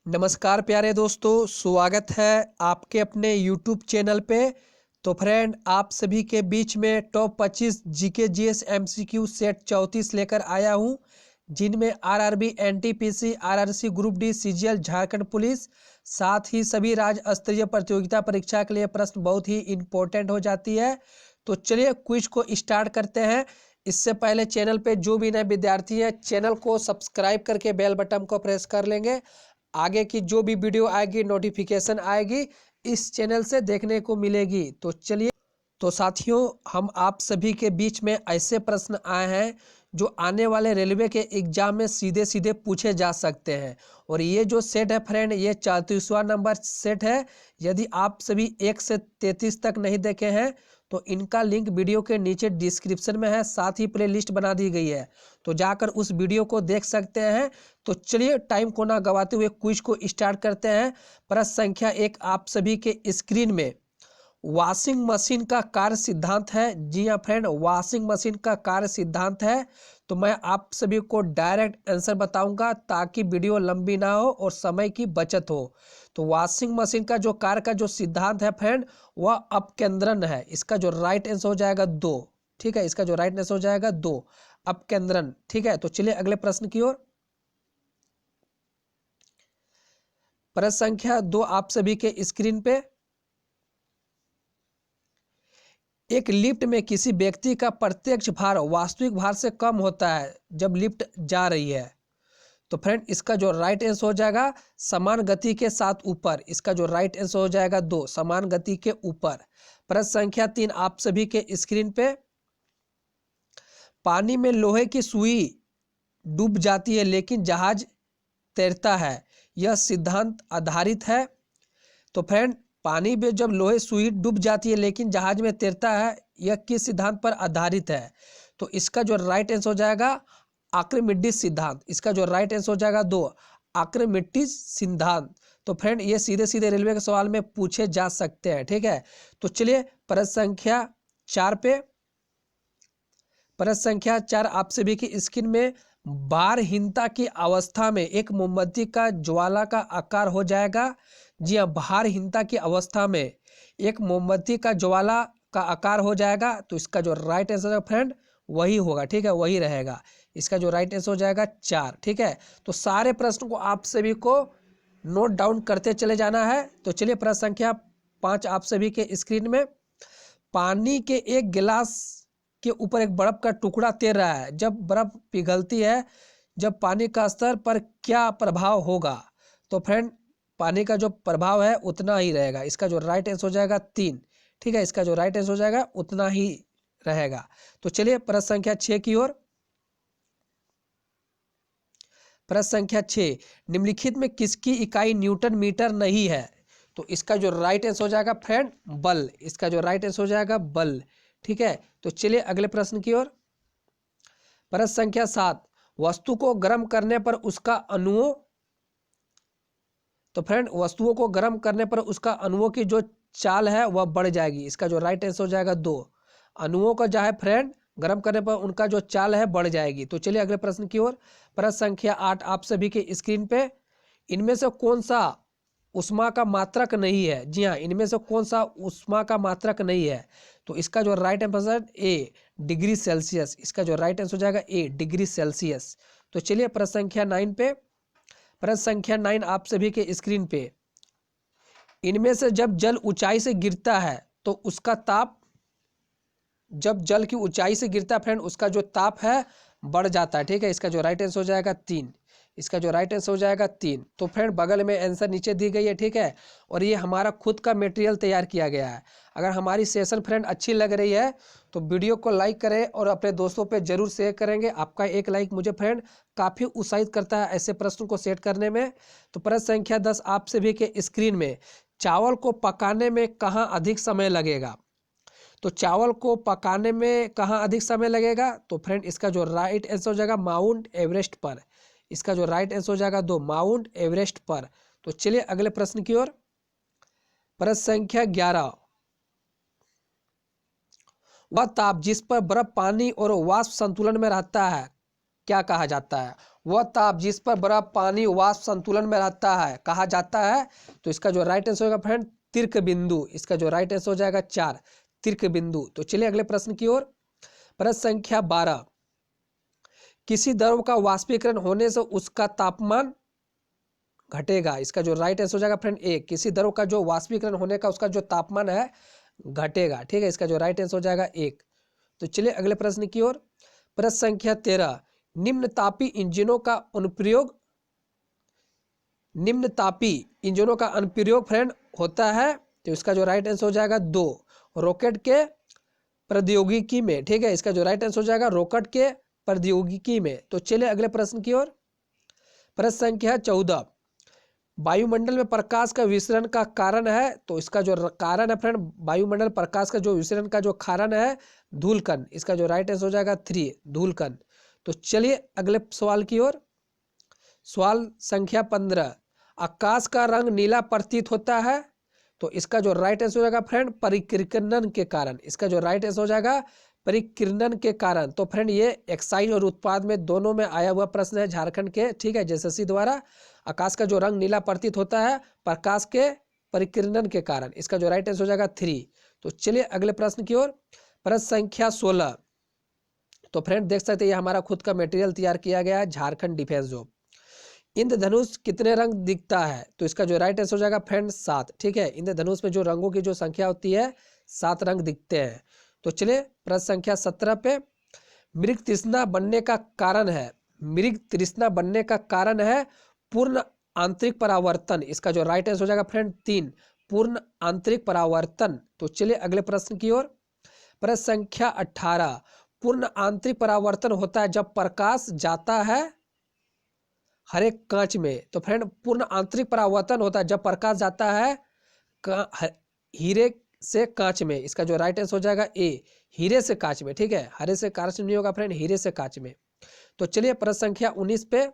नमस्कार प्यारे दोस्तों, स्वागत है आपके अपने YouTube चैनल पे। तो फ्रेंड, आप सभी के बीच में top 25 GK GS MCQ set 34 लेकर आया हूँ, जिनमें RRB, NTPC, RRC group D, CGL, Jharkhand police, साथ ही सभी राज्य स्तरीय प्रतियोगिता परीक्षा के लिए प्रश्न बहुत ही इम्पोर्टेंट हो जाती है। तो चलिए क्विज को स्टार्ट करते हैं। इससे पहले चैनल पे जो भी नए विद्यार्थी हैं, चैनल को सब्सक्राइब करके बेल बटन को प्रेस कर लेंगे। आगे की जो भी वीडियो आएगी नोटिफिकेशन आएगी इस चैनल से देखने को मिलेगी। तो चलिए, तो साथियों, हम आप सभी के बीच में ऐसे प्रश्न आए हैं जो आने वाले रेलवे के एग्जाम में सीधे सीधे पूछे जा सकते हैं। और ये जो सेट है फ्रेंड, ये 34वां नंबर सेट है। यदि आप सभी 1 से 33 तक नहीं देखे हैं तो इनका लिंक वीडियो के नीचे डिस्क्रिप्शन में है, साथ ही प्ले लिस्ट बना दी गई है, तो जाकर उस वीडियो को देख सकते हैं। तो चलिए, टाइम को ना गवाते हुए क्विज को स्टार्ट करते हैं। प्रश्न संख्या 1 आप सभी के स्क्रीन में, वॉशिंग मशीन का कार्य सिद्धांत है। जी हाँ फ्रेंड, वॉशिंग मशीन का कार्य सिद्धांत है। तो मैं आप सभी को डायरेक्ट आंसर बताऊंगा ताकि वीडियो लंबी ना हो और समय की बचत हो। तो वॉशिंग मशीन का जो कार्य का जो सिद्धांत है फ्रेंड, वह अपकेंद्रन है। इसका जो राइट आंसर हो जाएगा 2। ठीक है, इसका जो राइट आंसर हो जाएगा 2, अपकेंद्रन। ठीक है, तो चलिए अगले प्रश्न की ओर। प्रश्न संख्या 2 आप सभी के स्क्रीन पे, एक लिफ्ट में किसी व्यक्ति का प्रत्यक्ष भार वास्तविक भार से कम होता है जब लिफ्ट जा रही है। तो फ्रेंड, इसका जो राइट आंसर हो जाएगा समान गति के साथ ऊपर। इसका जो राइट आंसर हो जाएगा 2, समान गति के ऊपर। प्रश्न संख्या 3 आप सभी के स्क्रीन पे, पानी में लोहे की सुई डूब जाती है लेकिन जहाज तैरता है, यह सिद्धांत आधारित है। तो फ्रेंड, पानी में जब लोहे सुई डूब जाती है लेकिन जहाज में तैरता है, यह किस सिद्धांत पर आधारित है? तो इसका जो राइट आंसर हो जाएगा आर्किमिडीज सिद्धांत। इसका जो राइट आंसर हो जाएगा 2, आर्किमिडीज सिद्धांत। तो फ्रेंड, ये सीधे सीधे रेलवे के सवाल में पूछे जा सकते हैं। ठीक है, तो चलिए प्रश्न संख्या 4 पे। प्रश्न संख्या 4 आप सभी की स्क्रीन में, भारहीनता की अवस्था में एक मोमबत्ती का ज्वाला का आकार हो जाएगा। जी हाँ, भारहीनता की अवस्था में एक मोमबत्ती का ज्वाला का आकार हो जाएगा। तो इसका जो राइट आंसर है फ्रेंड, वही होगा। ठीक है, वही रहेगा। इसका जो राइट आंसर हो जाएगा 4। ठीक है, तो सारे प्रश्न को आप सभी को नोट डाउन करते चले जाना है। तो चलिए प्रश्न संख्या 5 आप सभी के स्क्रीन में, पानी के एक गिलास के ऊपर एक बर्फ का टुकड़ा तैर रहा है। जब बर्फ पिघलती है, जब पानी का स्तर पर क्या प्रभाव होगा? तो फ्रेंड, पानी का जो प्रभाव है उतना ही रहेगा। इसका जो राइट आंसर हो जाएगा 3। ठीक है, इसका जो राइट आंसर हो जाएगा उतना ही रहेगा। तो चलिए प्रश्न संख्या 6 की ओर। प्रश्न संख्या 6, निम्नलिखित में किसकी इकाई न्यूटन मीटर नहीं है? तो इसका जो राइट आंसर हो जाएगा फ्रेंड, बल। इसका जो राइट आंसर हो जाएगा बल। ठीक है, तो चलिए अगले प्रश्न की ओर। प्रश्न संख्या 7, वस्तु को गर्म करने पर उसका अणुओं, तो फ्रेंड वस्तुओं को गर्म करने पर उसका अणुओं की जो चाल है वह बढ़ जाएगी। इसका जो राइट आंसर हो जाएगा 2, अणुओं का जो है फ्रेंड गर्म करने पर उनका जो चाल है बढ़ जाएगी। तो चलिए अगले प्रश्न की ओर। प्रश्न संख्या 8 आप सभी के स्क्रीन पे, इनमें से कौन सा उष्मा का मात्रक नहीं है? जी हाँ, इनमें से कौन सा उष्मा का मात्रक नहीं है? तो इसका जो right answer A, degree Celsius. इसका जो राइट आंसर हो जाएगा ए, डिग्री सेल्सियस। तो चलिए प्रश्न संख्या 9 पे। प्रश्न संख्या 9 आप सभी के स्क्रीन पे, इनमें से जब जल ऊंचाई से गिरता है तो उसका ताप, जब जल की ऊंचाई से गिरता है फ्रेंड, उसका जो ताप है बढ़ जाता है। ठीक है, इसका जो राइट आंसर हो जाएगा 3। इसका जो राइट आंसर हो जाएगा 3। तो फ्रेंड, बगल में आंसर नीचे दी गई है। ठीक है, और ये हमारा खुद का मटेरियल तैयार किया गया है। अगर हमारी सेशन फ्रेंड अच्छी लग रही है तो वीडियो को लाइक करें और अपने दोस्तों पे जरूर शेयर करेंगे। आपका एक लाइक मुझे फ्रेंड काफ़ी उत्साहित करता है ऐसे प्रश्न को सेट करने में। तो प्रश्न संख्या 10 आप सभी के स्क्रीन में, चावल को पकाने में कहाँ अधिक समय लगेगा? तो चावल को पकाने में कहाँ अधिक समय लगेगा? तो फ्रेंड, इसका जो राइट आंसर हो जाएगा माउंट एवरेस्ट पर। इसका जो राइट आंसर हो जाएगा 2, माउंट एवरेस्ट पर। तो चलिए अगले प्रश्न की ओर। प्रश्न संख्या 11, वह ताप जिस पर बर्फ, पानी और वाष्प संतुलन में रहता है क्या कहा जाता है? वह ताप जिस पर बर्फ पानी वाष्प संतुलन में रहता है कहा जाता है। तो इसका जो राइट आंसर होगा फ्रेंड तीर्क बिंदु। इसका जो राइट आंसर हो जाएगा 4 तीर्क बिंदु। तो चलिए अगले प्रश्न की ओर। प्रश्न संख्या 12, किसी द्रव का वाष्पीकरण होने से उसका तापमान घटेगा। इसका जो राइट आंसर हो जाएगा फ्रेंड ए, किसी द्रव का जो वाष्पीकरण होने का उसका जो तापमान है घटेगा। ठीक है, इसका जो राइट आंसर हो जाएगा 1। तो चलिए अगले प्रश्न की ओर। प्रश्न संख्या 13, निम्न तापी इंजनों का अनुप्रयोग फ्रेंड होता है। तो इसका जो राइट आंसर हो जाएगा 2, रॉकेट के प्रौद्योगिकी में। ठीक है, इसका जो राइट आंसर हो जाएगा रॉकेट के प्रौद्योगिकी में। तो चलिए अगले प्रश्न की ओर। प्रश्न संख्या 14, वायुमंडल में प्रकाश का विसरण का कारण है। तो इसका जो कारण है फ्रेंड वायुमंडल प्रकाश का जो विसरण का जो कारण है धूलकण। इसका जो राइट आंसर हो जाएगा 3 धूलकण। तो चलिए अगले सवाल की ओर। सवाल संख्या 15, आकाश का रंग नीला प्रतीत होता है। तो इसका जो राइट आंसर हो जाएगा फ्रेंड परिकिरणन के कारण। इसका जो राइट आंसर हो जाएगा परिकिरणन के कारण। तो फ्रेंड ये एक्साइज और उत्पाद में दोनों में आया हुआ प्रश्न है झारखंड के। ठीक है, जेएसएससी द्वारा। आकाश का जो रंग नीला प्रतीत होता है प्रकाश के परिकिरणन के कारण। इसका जो राइट आंसर हो जाएगा 3। तो चलिए अगले प्रश्न की ओर। प्रश्न संख्या 16, तो फ्रेंड देख सकते हैं ये हमारा खुद का मटेरियल तैयार किया गया है झारखंड डिफेंस जॉब। इंद्रधनुष कितने रंग दिखता है। तो इसका जो राइट आंसर हो जाएगा फ्रेंड 7। ठीक है, इंद्रधनुष में जो रंगों की जो संख्या होती है 7 रंग दिखते हैं। तो चलिए प्रश्न संख्या 17 पे, मृग तृष्णा बनने का कारण है। मृग तृष्णा बनने का कारण है पूर्ण आंतरिक परावर्तन। इसका जो राइट आंसर हो जाएगा फ्रेंड 3 पूर्ण आंतरिक परावर्तन। तो चलिए अगले प्रश्न की ओर। प्रश्न संख्या 18, पूर्ण आंतरिक परावर्तन होता है जब प्रकाश जाता है हर एक कांच में। तो फ्रेंड पूर्ण आंतरिक परावर्तन होता है जब प्रकाश जाता है हीरे से कांच में। इसका जो राइट आंसर हो जाएगा ए हीरे से कांच में। ठीक है, हरे से कांच में नहीं होगा फ्रेंड, हीरे से कांच में। तो चलिए प्रश्न संख्या 19 पे,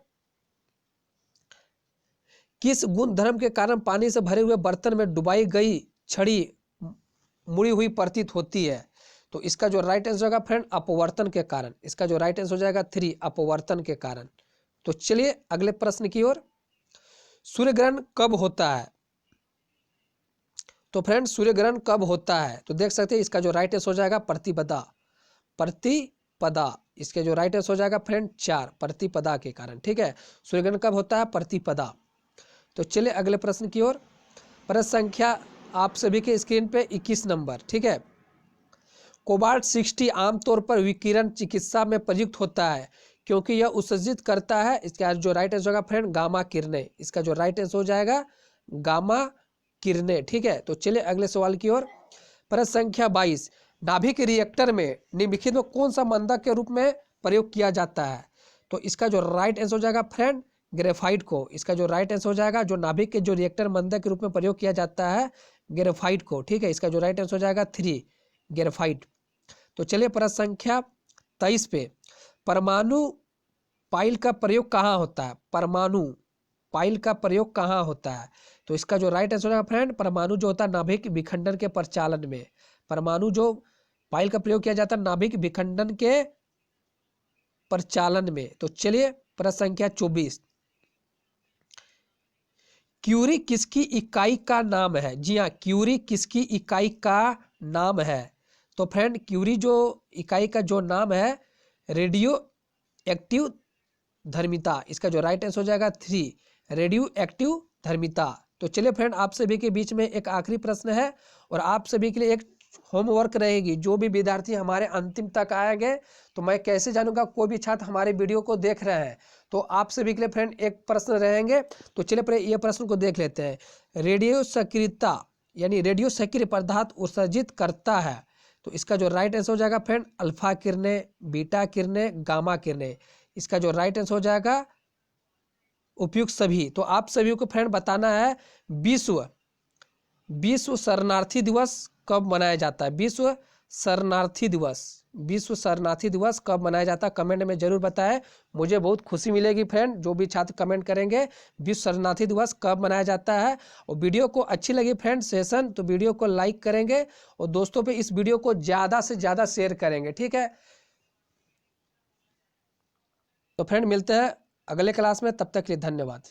किस गुण धर्म के कारण पानी से भरे हुए बर्तन में डुबाई गई छड़ी मुड़ी हुई प्रतीत होती है। तो इसका जो राइट आंसर होगा फ्रेंड अपवर्तन के कारण। इसका जो राइट आंसर हो जाएगा 3 अपवर्तन के कारण। तो चलिए अगले प्रश्न की ओर। सूर्य ग्रहण कब होता है। तो फ्रेंड सूर्य ग्रहण कब होता है। तो देख सकते हैं इसका जो राइट आंसर हो जाएगा प्रतिपदा। इसके जो राइट आंसर हो जाएगा फ्रेंड 4 प्रतिपदा के कारण। ठीक है, सूर्य ग्रहण कब होता है प्रतिपदा। तो चलिए अगले प्रश्न की ओर। प्रश्न संख्या आप सभी के स्क्रीन पे 21 नंबर। ठीक है, कोबाल्ट 60 आमतौर पर विकिरण चिकित्सा में प्रयुक्त होता है क्योंकि यह उत्सर्जित करता है। इसका जो राइट आंसर होगा फ्रेंड गामा किरणें। इसका जो राइट आंसर हो जाएगा गामा किरणें। ठीक है, तो चलिए अगले सवाल की ओर। प्रश्न संख्या 22, नाभिक रिएक्टर में निम्नलिखित में कौन सा मानक के रूप में प्रयोग किया जाता है। तो इसका जो राइट आंसर हो जाएगा फ्रेंड ग्रेफाइट को। इसका जो राइट आंसर हो जाएगा जो नाभिक के जो रिएक्टर मानक के रूप में प्रयोग किया जाता है ग्रेफाइट को। ठीक है, इसका जो राइट आंसर हो जाएगा 3 ग्रेफाइट। तो चलिए प्रश्न संख्या 23 पे, परमाणु पाइल का प्रयोग कहाँ होता है। परमाणु पाइल का प्रयोग कहाँ होता है। तो इसका जो राइट आंसर है फ्रेंड परमाणु जो होता है नाभिक विखंडन के प्रचालन में। परमाणु जो पाइल का प्रयोग किया जाता है नाभिक विखंडन के प्रचालन में। तो चलिए प्रश्न संख्या 24, क्यूरी किसकी इकाई का नाम है। जी हाँ, क्यूरी किसकी इकाई का नाम है। तो फ्रेंड क्यूरी जो इकाई का जो नाम है रेडियो एक्टिव धर्मिता। इसका जो राइट आंसर हो जाएगा 3 रेडियो एक्टिव धर्मिता। तो चलिए फ्रेंड आप सभी के बीच में एक आखिरी प्रश्न है और आप सभी के लिए एक होमवर्क रहेगी। जो भी विद्यार्थी हमारे अंतिम तक आएंगे तो मैं कैसे जानूंगा कोई भी छात्र हमारे वीडियो को देख रहे हैं। तो आप सभी के लिए फ्रेंड एक प्रश्न रहेंगे। तो चलिए पहले ये प्रश्न को देख लेते हैं। रेडियो सक्रियता यानी रेडियो सक्रिय पदार्थ उत्सर्जित करता है। तो इसका जो राइट आंसर हो जाएगा फ्रेंड अल्फा किरणें, बीटा किरणें, गामा किरणें। इसका जो राइट आंसर हो जाएगा उपयुक्त सभी। तो आप सभी को फ्रेंड बताना है विश्व शरणार्थी दिवस कब मनाया जाता है। विश्व शरणार्थी दिवस कब मनाया जाता है कमेंट में जरूर बताएं। मुझे बहुत खुशी मिलेगी फ्रेंड जो भी छात्र कमेंट करेंगे विश्व शरणार्थी दिवस कब मनाया जाता है। और वीडियो को अच्छी लगी फ्रेंड सेशन तो वीडियो को लाइक करेंगे और दोस्तों पे इस वीडियो को ज़्यादा से ज़्यादा शेयर करेंगे। ठीक है, तो फ्रेंड मिलते हैं अगले क्लास में, तब तक के लिए धन्यवाद।